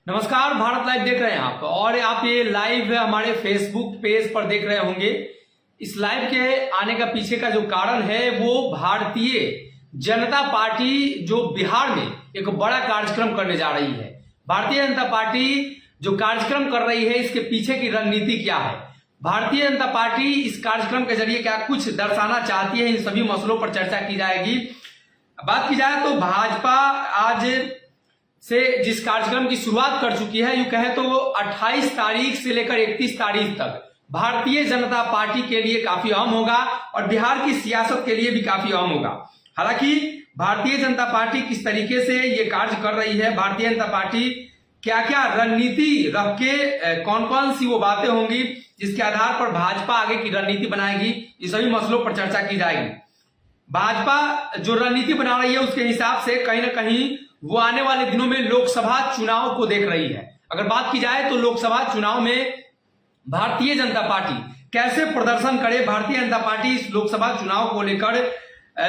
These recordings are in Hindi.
नमस्कार, भारत लाइव देख रहे हैं आप और आप ये लाइव हमारे फेसबुक पेज पर देख रहे होंगे। इस लाइव के आने का पीछे का जो कारण है वो भारतीय जनता पार्टी जो बिहार में एक बड़ा कार्यक्रम करने जा रही है। भारतीय जनता पार्टी जो कार्यक्रम कर रही है इसके पीछे की रणनीति क्या है, भारतीय जनता पार्टी इस कार्यक्रम के जरिए क्या कुछ दर्शाना चाहती है, इन सभी मसलों पर चर्चा की जाएगी। बात की जाए तो भाजपा आज से जिस कार्यक्रम की शुरुआत कर चुकी है, यूं कहें तो 28 तारीख से लेकर 31 तारीख तक भारतीय जनता पार्टी के लिए काफी अहम होगा और बिहार की सियासत के लिए भी काफी अहम होगा। हालांकि भारतीय जनता पार्टी किस तरीके से ये कार्य कर रही है, भारतीय जनता पार्टी क्या क्या रणनीति रख के कौन कौन सी वो बातें होंगी जिसके आधार पर भाजपा आगे की रणनीति बनाएगी, ये सभी मसलों पर चर्चा की जाएगी। भाजपा जो रणनीति बना रही है उसके हिसाब से कहीं ना कहीं वो आने वाले दिनों में लोकसभा चुनाव को देख रही है। अगर बात की जाए तो लोकसभा चुनाव में भारतीय जनता पार्टी कैसे प्रदर्शन करे, भारतीय जनता पार्टी इस लोकसभा चुनाव को लेकर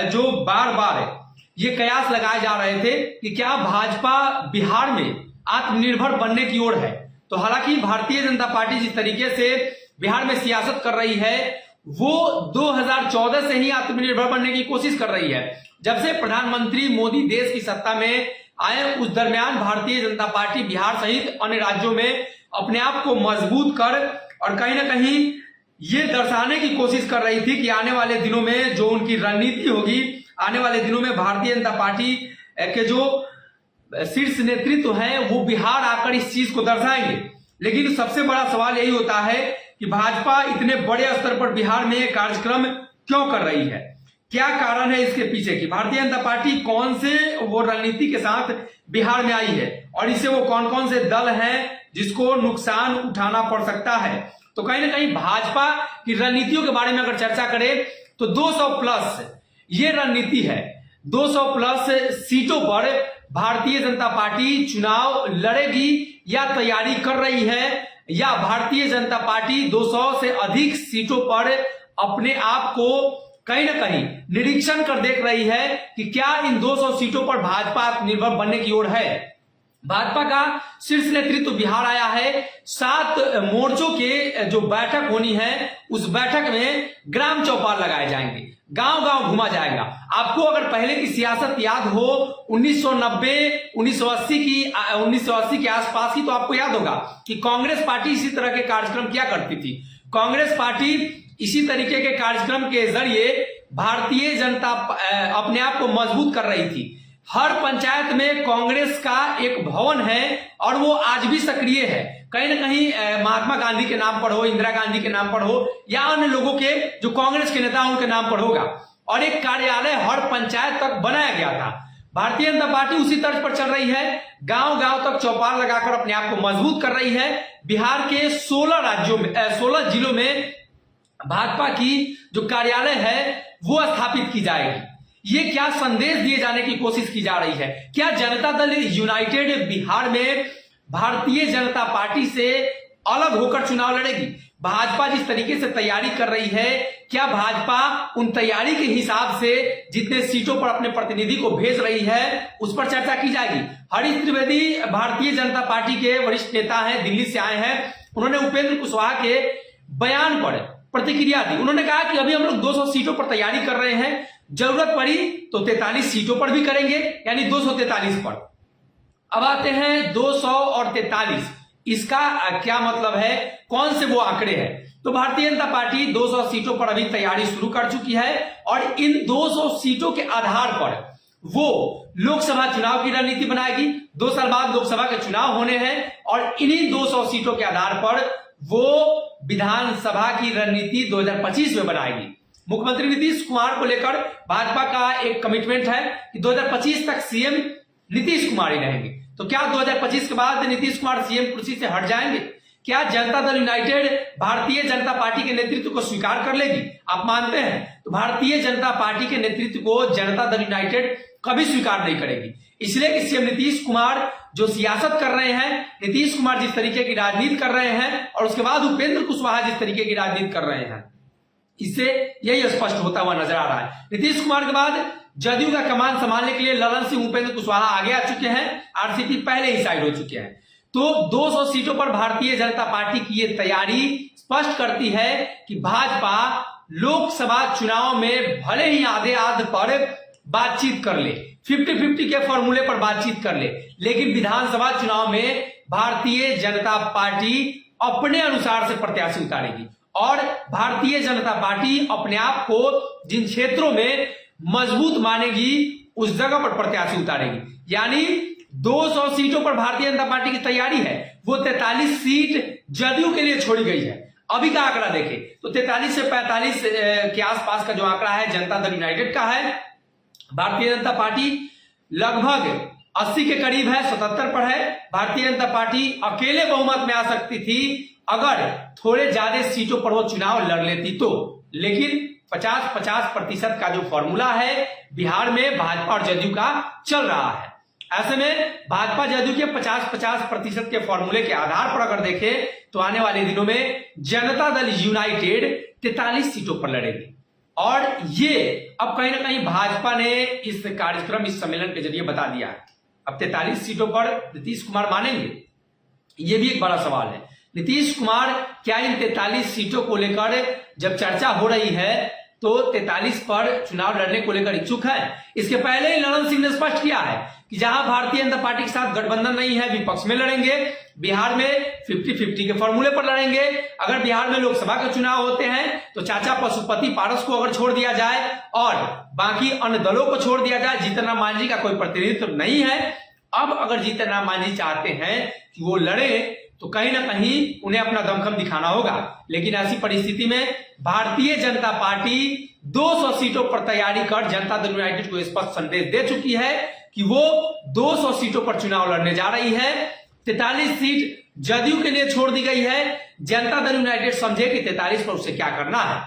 जो बार बार ये कयास लगाए जा रहे थे कि क्या भाजपा बिहार में आत्मनिर्भर बनने की ओर है। तो हालांकि भारतीय जनता पार्टी जिस तरीके से बिहार में सियासत कर रही है वो 2014 से ही आत्मनिर्भर बनने की कोशिश कर रही है। जब से प्रधानमंत्री मोदी देश की सत्ता में आए उस दरमियान भारतीय जनता पार्टी बिहार सहित अन्य राज्यों में अपने आप को मजबूत कर और कहीं ना कहीं ये दर्शाने की कोशिश कर रही थी कि आने वाले दिनों में जो उनकी रणनीति होगी, आने वाले दिनों में भारतीय जनता पार्टी के जो शीर्ष नेतृत्व है वो बिहार आकर इस चीज को दर्शाएंगे। लेकिन सबसे बड़ा सवाल यही होता है कि भाजपा इतने बड़े स्तर पर बिहार में कार्यक्रम क्यों कर रही है, क्या कारण है इसके पीछे की, भारतीय जनता पार्टी कौन से वो रणनीति के साथ बिहार में आई है और इसे वो कौन कौन से दल हैं जिसको नुकसान उठाना पड़ सकता है। तो कहीं ना कहीं भाजपा की रणनीतियों के बारे में अगर चर्चा करें तो 200 प्लस ये रणनीति है। 200 प्लस सीटों पर भारतीय जनता पार्टी चुनाव लड़ेगी या तैयारी कर रही है, या भारतीय जनता पार्टी 200 से अधिक सीटों पर अपने आप को कहीं ना कहीं निरीक्षण कर देख रही है कि क्या इन 200 सीटों पर भाजपा आत्मनिर्भर बनने की ओर है। भाजपा का शीर्ष नेतृत्व बिहार आया है। 7 मोर्चों के जो बैठक होनी है उस बैठक में ग्राम चौपाल लगाए जाएंगे, गांव गांव घुमा जाएगा। आपको अगर पहले की सियासत याद हो 1980 के आसपास की, तो आपको याद होगा कि कांग्रेस पार्टी इसी तरह के कार्यक्रम किया करती थी। कांग्रेस पार्टी इसी तरीके के कार्यक्रम के जरिए भारतीय जनता अपने आप को मजबूत कर रही थी। हर पंचायत में कांग्रेस का एक भवन है और वो आज भी सक्रिय है। कहीं ना कहीं महात्मा गांधी के नाम पर हो, इंदिरा गांधी के नाम पर हो, या अन्य लोगों के जो कांग्रेस के नेता उनके नाम पर होगा, और एक कार्यालय हर पंचायत तक बनाया गया था। भारतीय जनता पार्टी उसी तर्ज पर चल रही है, गांव गांव तक चौपाल लगाकर अपने आप को मजबूत कर रही है। बिहार के 16 जिलों में भाजपा की जो कार्यालय है वो स्थापित की जाएगी। ये क्या संदेश दिए जाने की कोशिश की जा रही है? क्या जनता दल यूनाइटेड बिहार में भारतीय जनता पार्टी से अलग होकर चुनाव लड़ेगी? भाजपा जिस तरीके से तैयारी कर रही है, क्या भाजपा उन तैयारी के हिसाब से जितने सीटों पर अपने प्रतिनिधि को भेज रही है उस पर चर्चा की जाएगी। हरीश त्रिवेदी भारतीय जनता पार्टी के वरिष्ठ नेता हैं, दिल्ली से आए हैं। उन्होंने उपेंद्र कुशवाहा के बयान पर प्रतिक्रिया दी। उन्होंने कहा कि अभी हम लोग 200 सीटों पर तैयारी कर रहे हैं, जरूरत पड़ी तो 43 सीटों पर भी करेंगे, यानी 243 पर। अब आते हैं 200 और 43, इसका क्या मतलब है, कौन से वो आंकड़े हैं? तो भारतीय जनता पार्टी 200 सीटों पर अभी तैयारी शुरू कर चुकी है और इन 200 सीटों के आधार पर वो लोकसभा चुनाव की रणनीति बनाएगी। 2 साल बाद लोकसभा के चुनाव होने हैं और इन्हीं 200 सीटों के आधार पर वो विधानसभा की रणनीति 2025 में बनाएगी। मुख्यमंत्री नीतीश कुमार को लेकर भाजपा का एक कमिटमेंट है कि 2025 तक सीएम नीतीश कुमार ही रहेंगे। तो क्या 2025 के बाद नीतीश कुमार सीएम कुर्सी से हट जाएंगे? क्या जनता दल यूनाइटेड भारतीय जनता पार्टी के नेतृत्व को स्वीकार कर लेगी? आप मानते हैं? तो भारतीय जनता पार्टी के नेतृत्व को जनता दल यूनाइटेड कभी स्वीकार नहीं करेगी। इसलिए कि सीएम नीतीश कुमार जो सियासत कर रहे हैं, नीतीश कुमार जिस तरीके की राजनीति कर रहे हैं और उसके बाद उपेंद्र कुशवाहा जिस तरीके की राजनीति कर रहे हैं, इससे यही स्पष्ट होता हुआ नजर आ रहा है। नीतीश कुमार के बाद जदयू का कमान संभालने के लिए ललन सिंह उपेंद्र कुशवाहा आगे आ चुके हैं, आरसीपी पहले ही साइड हो चुके हैं। तो 200 सीटों पर भारतीय जनता पार्टी की ये तैयारी स्पष्ट करती है कि भाजपा लोकसभा चुनाव में भले ही आधे आध पर बातचीत कर ले, 50-50 के फॉर्मूले पर बातचीत कर ले, लेकिन विधानसभा चुनाव में भारतीय जनता पार्टी अपने अनुसार से प्रत्याशी उतारेगी और भारतीय जनता पार्टी अपने आप को जिन क्षेत्रों में मजबूत मानेगी उस जगह पर प्रत्याशी उतारेगी। यानी 200 सीटों पर भारतीय जनता पार्टी की तैयारी है, वो 43 सीट जदयू के लिए छोड़ी गई है। अभी का आंकड़ा देखें तो 43 से 45 के आसपास का जो आंकड़ा है जनता दल यूनाइटेड का है। भारतीय जनता पार्टी लगभग 80 के करीब है, 77 पर है। भारतीय जनता पार्टी अकेले बहुमत में आ सकती थी अगर थोड़े ज्यादा सीटों पर वो चुनाव लड़ लेती तो, लेकिन 50-50% का जो फॉर्मूला है बिहार में भाजपा और जदयू का चल रहा है। ऐसे में भाजपा जदयू के 50-50% के फॉर्मूले के आधार पर अगर देखें तो आने वाले दिनों में जनता दल यूनाइटेड 43 सीटों पर लड़ेगी। और ये अब कहीं ना कहीं भाजपा ने इस कार्यक्रम, इस सम्मेलन के जरिए बता दिया है। अब 43 सीटों पर नीतीश कुमार मानेंगे, ये भी एक बड़ा सवाल है। नीतीश कुमार क्या इन 43 सीटों को लेकर जब चर्चा हो रही है तो 43 पर चुनाव लड़ने को लेकर इच्छुक है? इसके पहले ही ललन सिंह ने स्पष्ट किया है कि जहां भारतीय जनता पार्टी के साथ गठबंधन नहीं है, विपक्ष में लड़ेंगे, बिहार में 50-50 के फॉर्मूले पर लड़ेंगे। अगर बिहार में लोकसभा के चुनाव होते हैं तो चाचा पशुपति पारस को अगर छोड़ दिया जाए और बाकी अन्य दलों को छोड़ दिया जाए, जीतन राम मांझी का कोई प्रतिनिधित्व नहीं है। अब अगर जीतन राम मांझी चाहते हैं कि वो लड़े तो कहीं ना कहीं उन्हें अपना दमखम दिखाना होगा। लेकिन ऐसी परिस्थिति में भारतीय जनता पार्टी 200 सीटों पर तैयारी कर जनता दल यूनाइटेड को स्पष्ट संदेश दे चुकी है कि वो 200 सीटों पर चुनाव लड़ने जा रही है। 43 सीट जदयू के लिए छोड़ दी गई है। जनता दल यूनाइटेड समझे कि 43 पर उसे क्या करना है,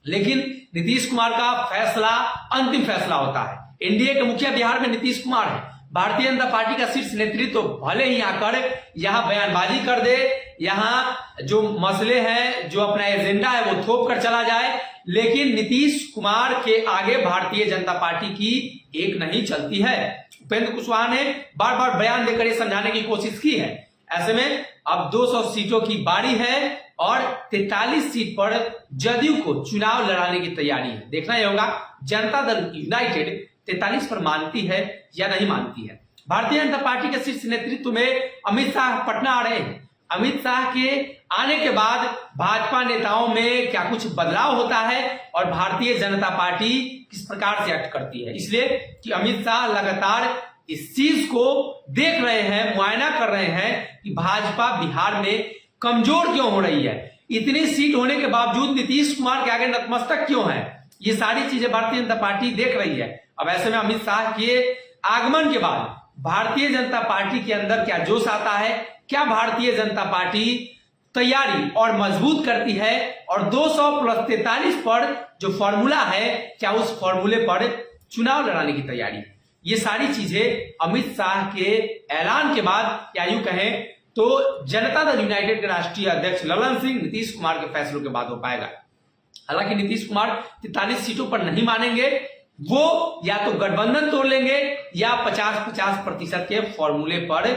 लेकिन नीतीश कुमार का फैसला अंतिम फैसला होता है। एनडीए के मुखिया बिहार में नीतीश कुमार है। भारतीय जनता पार्टी का शीर्ष नेतृत्व तो भले ही आकर यहां बयानबाजी कर दे, यहां जो मसले हैं, जो अपना एजेंडा है वो थोप कर चला जाए, लेकिन नीतीश कुमार के आगे भारतीय जनता पार्टी की एक नहीं चलती है। उपेंद्र कुशवाहा ने बार बार बयान देकर ये समझाने की कोशिश की है। ऐसे में अब 200 सीटों की बारी है और 43 सीट पर जदयू को चुनाव लड़ाने की तैयारी है। देखना यह होगा जनता दल यूनाइटेड 43 पर मानती है या नहीं मानती है। भारतीय जनता पार्टी के शीर्ष नेतृत्व में अमित शाह पटना आ रहे हैं। अमित शाह के आने के बाद भाजपा नेताओं में क्या कुछ बदलाव होता है और भारतीय जनता पार्टी किस प्रकार से एक्ट करती है, इसलिए कि अमित शाह लगातार इस चीज को देख रहे हैं, मुआयना कर रहे हैं कि भाजपा बिहार में कमजोर क्यों हो रही है, इतनी सीट होने के बावजूद नीतीश कुमार के आगे नतमस्तक क्यों है। ये सारी चीजें भारतीय जनता पार्टी देख रही है। अब ऐसे में अमित शाह के आगमन के बाद भारतीय जनता पार्टी के अंदर क्या जोश आता है, क्या भारतीय जनता पार्टी तैयारी और मजबूत करती है और 200 + 43 पर जो फॉर्मूला है क्या उस फॉर्मूले पर चुनाव लड़ाने की तैयारी है। ये सारी चीजें अमित शाह के ऐलान के बाद या यूं कहें तो जनता दल यूनाइटेड के राष्ट्रीय अध्यक्ष ललन सिंह, नीतीश कुमार के फैसलों के बाद हो पाएगा। हालांकि नीतीश कुमार 43 सीटों पर नहीं मानेंगे, वो या तो गठबंधन तोड़ लेंगे या 50-50% के फॉर्मूले पर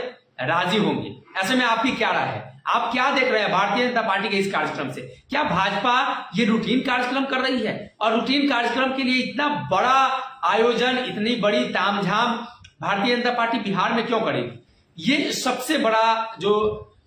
राजी होंगे। ऐसे में आपकी क्या राय है, आप क्या देख रहे हैं भारतीय जनता पार्टी के इस कार्यक्रम से? क्या भाजपा ये रूटीन कार्यक्रम कर रही है और रूटीन कार्यक्रम के लिए इतना बड़ा आयोजन, इतनी बड़ी तामझाम भारतीय जनता पार्टी बिहार में क्यों करेगी? ये सबसे बड़ा जो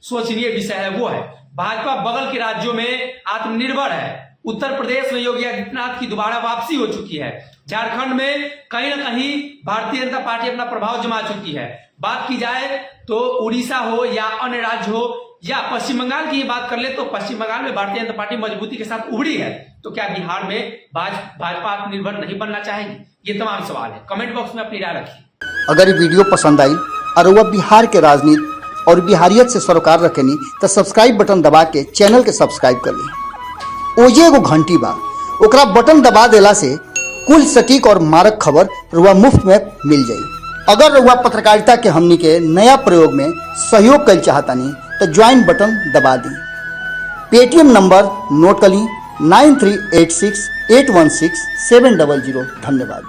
सोचनीय विषय है वो है। भाजपा बगल के राज्यों में आत्मनिर्भर है। उत्तर प्रदेश में योगी आदित्यनाथ की दोबारा वापसी हो चुकी है। झारखंड में कहीं ना कहीं भारतीय जनता पार्टी अपना प्रभाव जमा चुकी है। बात की जाए तो उड़ीसा हो या अन्य राज्य हो या पश्चिम बंगाल की बात कर ले तो पश्चिम बंगाल में भारतीय जनता पार्टी मजबूती के साथ उभरी है। तो क्या बिहार में भाजपा आत्मनिर्भर नहीं बनना चाहेगी? ये तमाम सवाल है। कमेंट बॉक्स में अपनी राय रखिए। अगर ये वीडियो पसंद आई और वह बिहार के राजनीति और बिहारियत से सरोकार रखेनी तो सब्सक्राइब बटन दबा के चैनल के सब्सक्राइब कर ली। ओजे एगो घंटी बा, ओकरा बटन दबा देला से कुल सटीक और मारक खबर रुआ मुफ्त में मिल जाई। अगर रुआ पत्रकारिता के हमनी के नया प्रयोग में सहयोग कर चाहतानी तो ज्वाइन बटन दबा दी। पेटीएम नंबर नोट कर ली 9386816700। धन्यवाद।